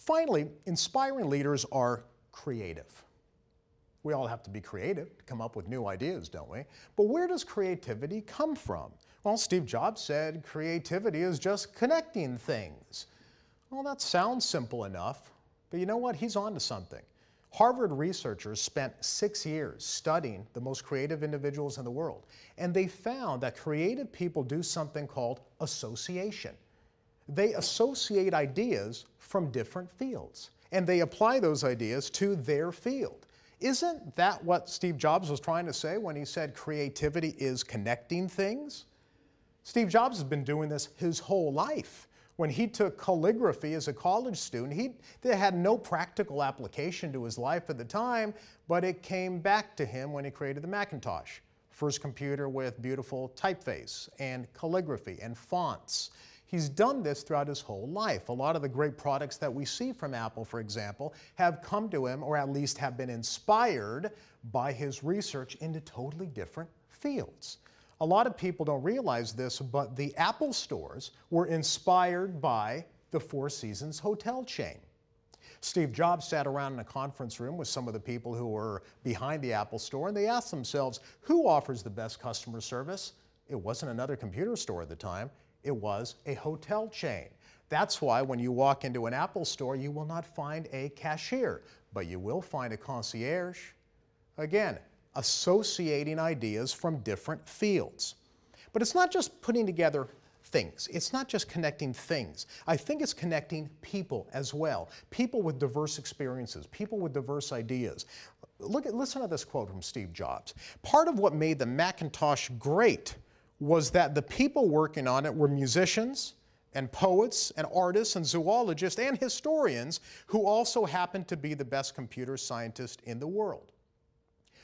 Finally, inspiring leaders are creative. We all have to be creative to come up with new ideas, don't we? But where does creativity come from? Well, Steve Jobs said creativity is just connecting things. Well, that sounds simple enough, but you know what? He's on to something. Harvard researchers spent 6 years studying the most creative individuals in the world, and they found that creative people do something called association. They associate ideas from different fields, and they apply those ideas to their field. Isn't that what Steve Jobs was trying to say when he said creativity is connecting things? Steve Jobs has been doing this his whole life. When he took calligraphy as a college student, they had no practical application to his life at the time, but it came back to him when he created the Macintosh. First computer with beautiful typeface and calligraphy and fonts. He's done this throughout his whole life. A lot of the great products that we see from Apple, for example, have come to him, or at least have been inspired by his research into totally different fields. A lot of people don't realize this, but the Apple stores were inspired by the Four Seasons hotel chain. Steve Jobs sat around in a conference room with some of the people who were behind the Apple store, and they asked themselves, who offers the best customer service? It wasn't another computer store at the time. It was a hotel chain. That's why when you walk into an Apple store, you will not find a cashier, but you will find a concierge. Again, associating ideas from different fields. But it's not just putting together things. It's not just connecting things. I think it's connecting people as well. People with diverse experiences, people with diverse ideas. Listen to this quote from Steve Jobs. Part of what made the Macintosh great was that the people working on it were musicians and poets and artists and zoologists and historians who also happened to be the best computer scientists in the world.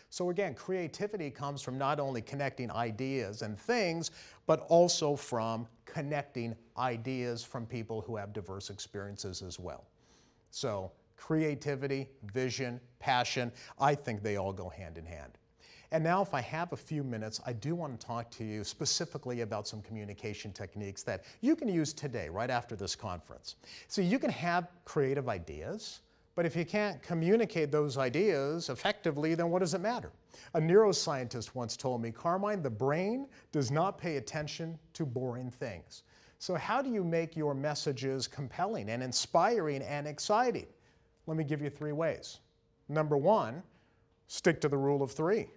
So again, creativity comes from not only connecting ideas and things, but also from connecting ideas from people who have diverse experiences as well. So creativity, vision, passion, I think they all go hand in hand. And now if I have a few minutes, I do want to talk to you specifically about some communication techniques that you can use today, right after this conference. So you can have creative ideas, but if you can't communicate those ideas effectively, then what does it matter? A neuroscientist once told me, Carmine, the brain does not pay attention to boring things. So how do you make your messages compelling and inspiring and exciting? Let me give you 3 ways. Number 1, stick to the rule of 3.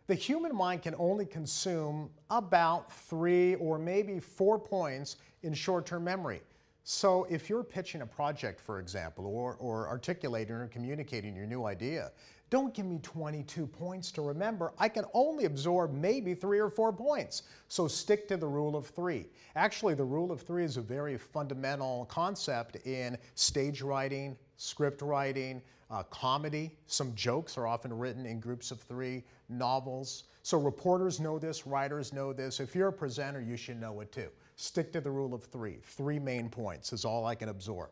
The human mind can only consume about 3 or maybe 4 points in short-term memory. So if you're pitching a project, for example, or articulating or communicating your new idea, don't give me 22 points to remember. I can only absorb maybe 3 or 4 points. So stick to the rule of 3. Actually, the rule of 3 is a very fundamental concept in stage writing, script writing, comedy. Some jokes are often written in groups of 3, novels. So reporters know this, writers know this. If you're a presenter, you should know it too. Stick to the rule of 3. 3 main points is all I can absorb.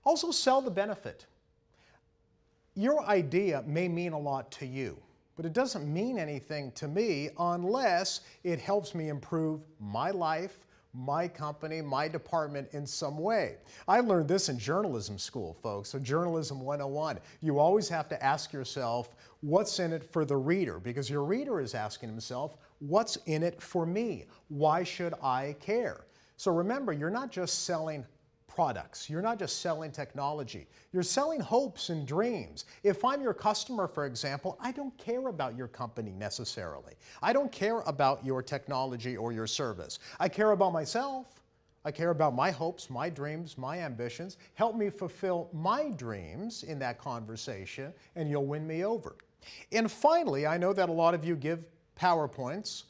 Also, sell the benefit. Your idea may mean a lot to you, but it doesn't mean anything to me unless it helps me improve my life, my company, my department in some way. I learned this in journalism school, folks. So Journalism 101. You always have to ask yourself, what's in it for the reader? Because your reader is asking himself, what's in it for me? Why should I care? So remember, you're not just selling products. You're not just selling technology. You're selling hopes and dreams. If I'm your customer, for example, I don't care about your company necessarily. I don't care about your technology or your service. I care about myself. I care about my hopes, my dreams, my ambitions. Help me fulfill my dreams in that conversation, and you'll win me over. And finally, I know that a lot of you give PowerPoints.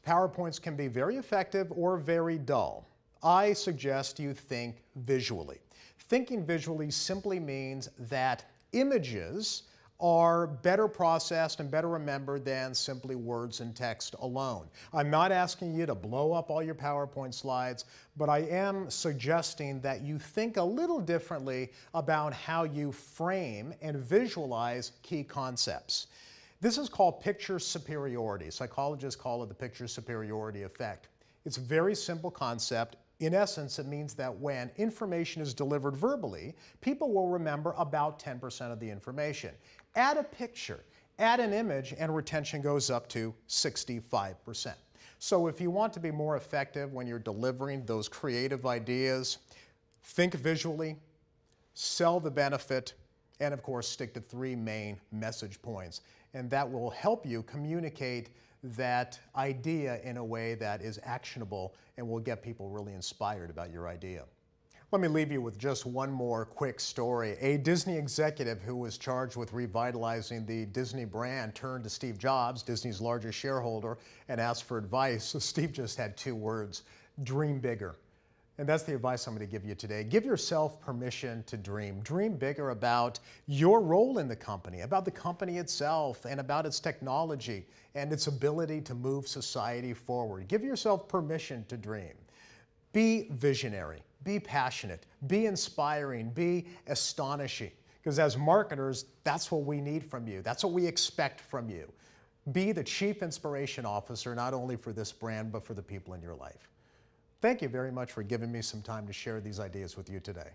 PowerPoints can be very effective or very dull. I suggest you think visually. Thinking visually simply means that images are better processed and better remembered than simply words and text alone. I'm not asking you to blow up all your PowerPoint slides, but I am suggesting that you think a little differently about how you frame and visualize key concepts. This is called picture superiority. Psychologists call it the picture superiority effect. It's a very simple concept. In essence, it means that when information is delivered verbally, people will remember about 10% of the information. Add a picture, add an image, and retention goes up to 65%. So if you want to be more effective when you're delivering those creative ideas, think visually, sell the benefit, and of course stick to 3 main message points. And that will help you communicate that idea in a way that is actionable and will get people really inspired about your idea. Let me leave you with just one more quick story. A Disney executive who was charged with revitalizing the Disney brand turned to Steve Jobs, Disney's largest shareholder, and asked for advice. So Steve just had 2 words: dream bigger. And that's the advice I'm going to give you today. Give yourself permission to dream. Dream bigger about your role in the company, about the company itself, and about its technology and its ability to move society forward. Give yourself permission to dream. Be visionary, be passionate, be inspiring, be astonishing. Because as marketers, that's what we need from you. That's what we expect from you. Be the chief inspiration officer, not only for this brand, but for the people in your life. Thank you very much for giving me some time to share these ideas with you today.